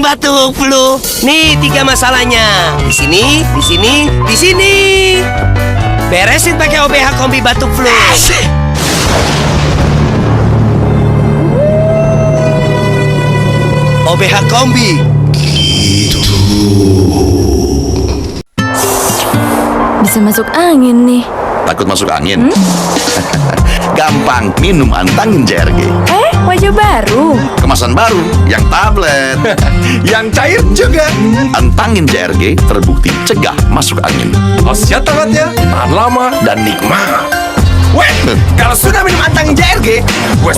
batuk flu. Nih 3 masalahnya. Di sini, di sini, di sini. Beresin pakai OBH Kombi batuk flu. OBH Kombi. Bisa masuk angin nih. Takut masuk angin? Gampang, minum Antangin JRG. Wajah baru. Kemasan baru, yang tablet. Yang cair juga. Antangin JRG terbukti cegah masuk angin. Khasiat tangannya tahan lama Dan nikmat. Weh, kalau sudah minum Antangin JRG, wes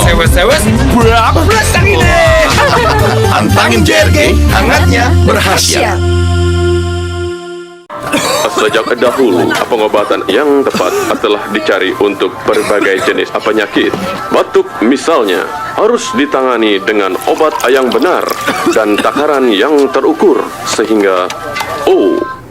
berapa belas ini? Antangin JRG, hangatnya berkhasiat. Sejak dahulu, pengobatan yang tepat telah dicari untuk berbagai jenis penyakit. Batuk misalnya, harus ditangani dengan obat yang benar dan takaran yang terukur, sehingga,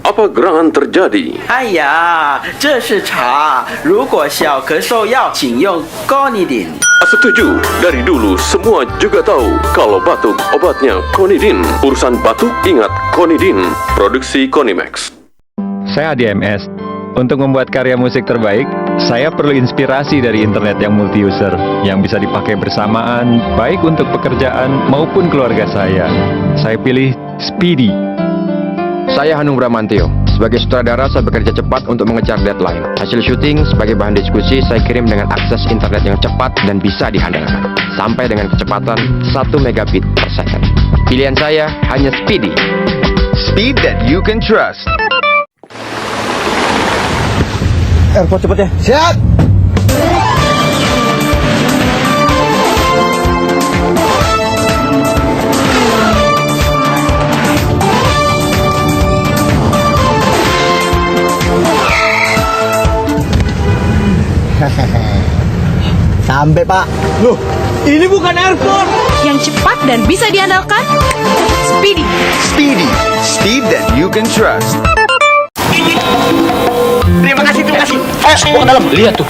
apa gerangan terjadi? 哎呀，这是茶。如果小咳嗽药，请用 Conidin。 Setuju, dari dulu semua juga tahu kalau batuk obatnya Conidin. Urusan batuk ingat Conidin, produksi Conimax. Saya ADMS. Untuk membuat karya musik terbaik, saya perlu inspirasi dari internet yang multi-user, yang bisa dipakai bersamaan, baik untuk pekerjaan maupun keluarga saya. Saya pilih Speedy. Saya Hanung Bramantio. Sebagai sutradara, saya bekerja cepat untuk mengejar deadline. Hasil syuting sebagai bahan diskusi saya kirim dengan akses internet yang cepat dan bisa dihandalkan, sampai dengan kecepatan 1 megabit per second. Pilihan saya hanya Speedy. Speed that you can trust. Airport cepet ya. Siap. Sampai Pak. Loh, ini bukan airport. Yang cepat dan bisa diandalkan. Speedy. Speedy, speed that you can trust. Terima kasih. Bawa ke dalam. Lihat tuh,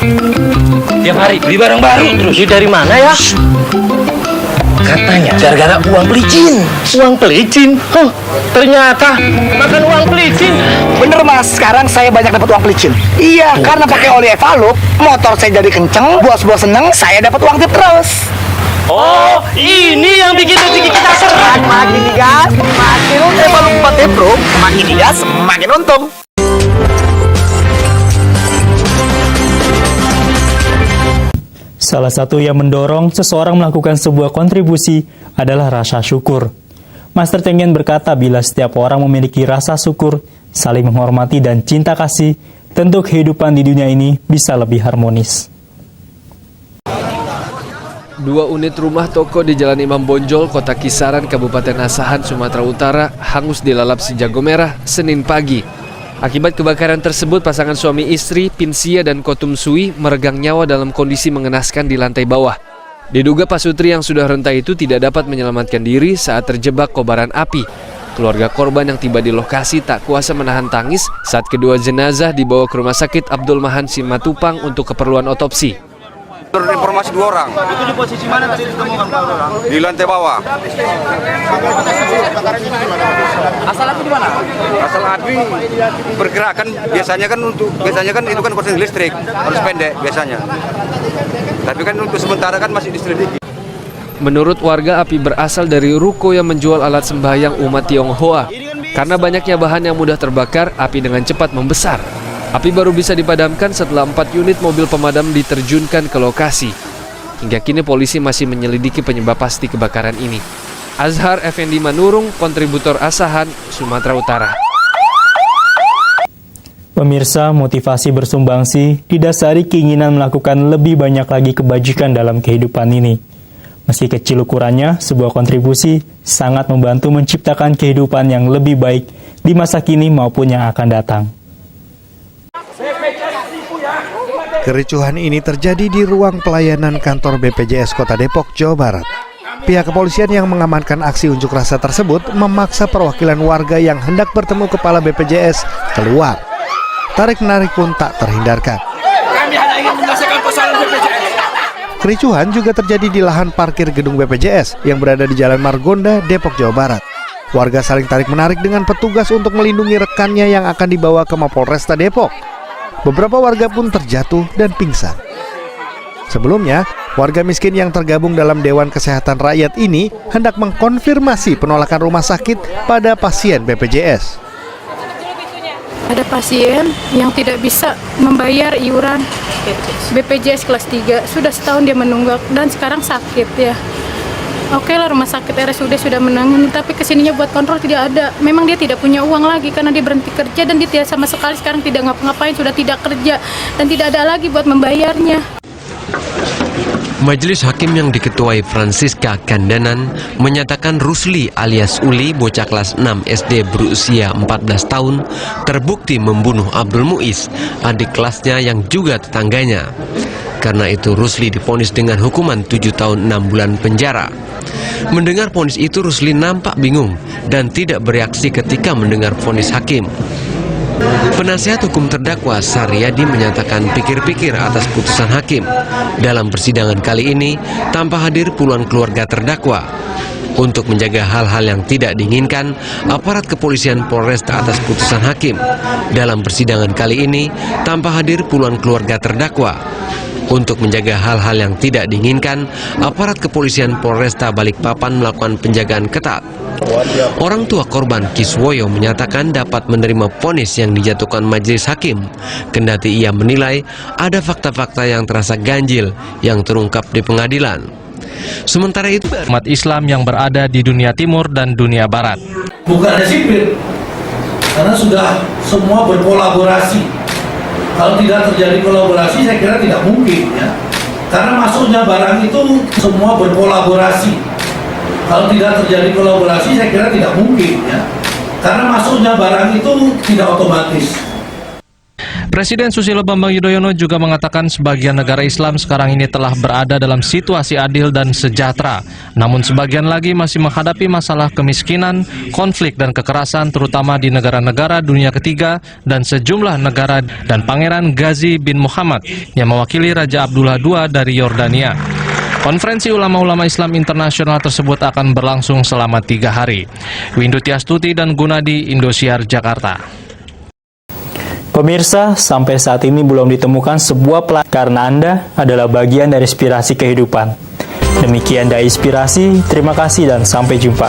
tiap hari beli barang baru terus. Ini dari mana ya? Katanya gara-gara uang pelicin. Uang pelicin? Ternyata makan uang pelicin. Bener Mas, sekarang saya banyak dapat uang pelicin. Iya, karena pakai oli Evalup, motor saya jadi kenceng, bos-bos seneng, saya dapat uang tip terus. Oh, ini yang bikin rezeki kita seret. Makin digas, makin Evalup 4 Pro, makin digas, makin untung. Salah satu yang mendorong seseorang melakukan sebuah kontribusi adalah rasa syukur. Master Cheng Yen berkata bila setiap orang memiliki rasa syukur, saling menghormati dan cinta kasih, tentu kehidupan di dunia ini bisa lebih harmonis. 2 unit rumah toko di Jalan Imam Bonjol, Kota Kisaran, Kabupaten Asahan, Sumatera Utara, hangus dilalap si jago merah Senin pagi. Akibat kebakaran tersebut, pasangan suami istri, Pinsia dan Kotum Sui, meregang nyawa dalam kondisi mengenaskan di lantai bawah. Diduga pasutri yang sudah renta itu tidak dapat menyelamatkan diri saat terjebak kobaran api. Keluarga korban yang tiba di lokasi tak kuasa menahan tangis saat kedua jenazah dibawa ke Rumah Sakit Abdul Mahan Simatupang untuk keperluan otopsi. Menurut informasi 2 orang. Itu di posisi mana tadi ditemukan Pak? Di lantai bawah. Asal api di mana? Asal api bergerakan biasanya kan itu kan korsleting listrik, harus pendek biasanya. Tapi kan untuk sementara kan masih diselidiki. Menurut warga, api berasal dari ruko yang menjual alat sembahyang umat Tionghoa. Karena banyaknya bahan yang mudah terbakar, api dengan cepat membesar. Api baru bisa dipadamkan setelah 4 unit mobil pemadam diterjunkan ke lokasi. Hingga kini polisi masih menyelidiki penyebab pasti kebakaran ini. Azhar Effendi Manurung, kontributor Asahan, Sumatera Utara. Pemirsa, motivasi bersumbangsi didasari keinginan melakukan lebih banyak lagi kebajikan dalam kehidupan ini. Meski kecil ukurannya, sebuah kontribusi sangat membantu menciptakan kehidupan yang lebih baik di masa kini maupun yang akan datang. Kericuhan ini terjadi di ruang pelayanan kantor BPJS Kota Depok, Jawa Barat. Pihak kepolisian yang mengamankan aksi unjuk rasa tersebut memaksa perwakilan warga yang hendak bertemu kepala BPJS keluar. Tarik-menarik pun tak terhindarkan. Kami hanya ingin menyelesaikan persoalan BPJS. Kericuhan juga terjadi di lahan parkir gedung BPJS yang berada di Jalan Margonda, Depok, Jawa Barat. Warga saling tarik-menarik dengan petugas untuk melindungi rekannya yang akan dibawa ke Mapolresta Depok. Beberapa warga pun terjatuh dan pingsan. Sebelumnya, warga miskin yang tergabung dalam Dewan Kesehatan Rakyat ini hendak mengkonfirmasi penolakan rumah sakit pada pasien BPJS. Ada pasien yang tidak bisa membayar iuran BPJS kelas 3. Sudah setahun dia menunggak dan sekarang sakit ya. Oke lah, rumah sakit RSUD sudah menangani, tapi kesininya buat kontrol tidak ada. Memang dia tidak punya uang lagi karena dia berhenti kerja dan dia tidak sama sekali sekarang tidak ngapa-ngapain, sudah tidak kerja dan tidak ada lagi buat membayarnya. Majelis Hakim yang diketuai Francisca Kandanan menyatakan Rusli alias Uli, bocah kelas 6 SD berusia 14 tahun, terbukti membunuh Abdul Muiz, adik kelasnya yang juga tetangganya. Karena itu Rusli divonis dengan hukuman 7 tahun 6 bulan penjara. Mendengar vonis itu, Rusli nampak bingung dan tidak bereaksi ketika mendengar vonis hakim. Penasihat hukum terdakwa Saryadi menyatakan pikir-pikir atas putusan hakim. Dalam persidangan kali ini, tanpa hadir puluhan keluarga terdakwa. Untuk menjaga hal-hal yang tidak diinginkan, aparat kepolisian Polresta atas putusan hakim. Dalam persidangan kali ini, tanpa hadir puluhan keluarga terdakwa. Untuk menjaga hal-hal yang tidak diinginkan, aparat kepolisian Polresta Balikpapan melakukan penjagaan ketat. Orang tua korban Kiswoyo menyatakan dapat menerima vonis yang dijatuhkan majelis hakim, kendati ia menilai ada fakta-fakta yang terasa ganjil yang terungkap di pengadilan. Sementara itu, umat Islam yang berada di dunia timur dan dunia barat. Bukan sipil, karena sudah semua berkolaborasi. Kalau tidak terjadi kolaborasi, saya kira tidak mungkin ya. Karena masuknya barang itu semua berkolaborasi. Kalau tidak terjadi kolaborasi, saya kira tidak mungkin ya. Karena masuknya barang itu tidak otomatis. Presiden Susilo Bambang Yudhoyono juga mengatakan sebagian negara Islam sekarang ini telah berada dalam situasi adil dan sejahtera. Namun sebagian lagi masih menghadapi masalah kemiskinan, konflik dan kekerasan terutama di negara-negara dunia ketiga dan sejumlah negara, dan Pangeran Ghazi bin Muhammad yang mewakili Raja Abdullah II dari Yordania. Konferensi ulama-ulama Islam internasional tersebut akan berlangsung selama 3 hari. Windu Tiastuti dan Gunadi, Indosiar, Jakarta. Pemirsa, sampai saat ini belum ditemukan sebuah pelan karena Anda adalah bagian dari inspirasi kehidupan. Demikian Dai Inspirasi, terima kasih dan sampai jumpa.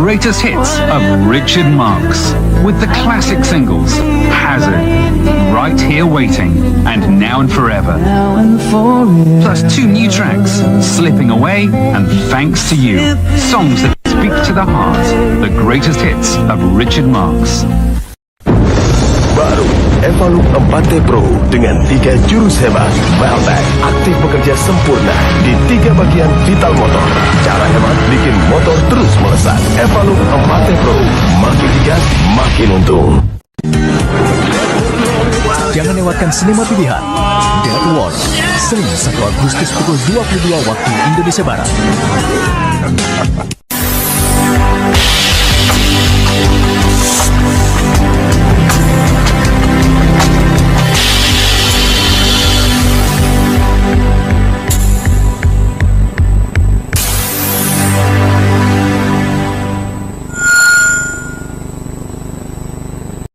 Greatest hits of Richard Marx with the classic singles Hazard, Right Here Waiting, and Now and Forever. Plus 2 new tracks, Slipping Away and Thanks to You. Songs that speak to the heart. The greatest hits of Richard Marx. Baru Evaluk 4T Pro dengan 3 jurus hebat. Wellback aktif bekerja sempurna di 3 bagian vital motor. Cara hemat bikin motor terus melesat. Evaluk 4T Pro, makin digas makin untung. Jangan lewatkan sinema pilihan Death War, Senin 1 Agustus pukul 22 waktu Indonesia Barat.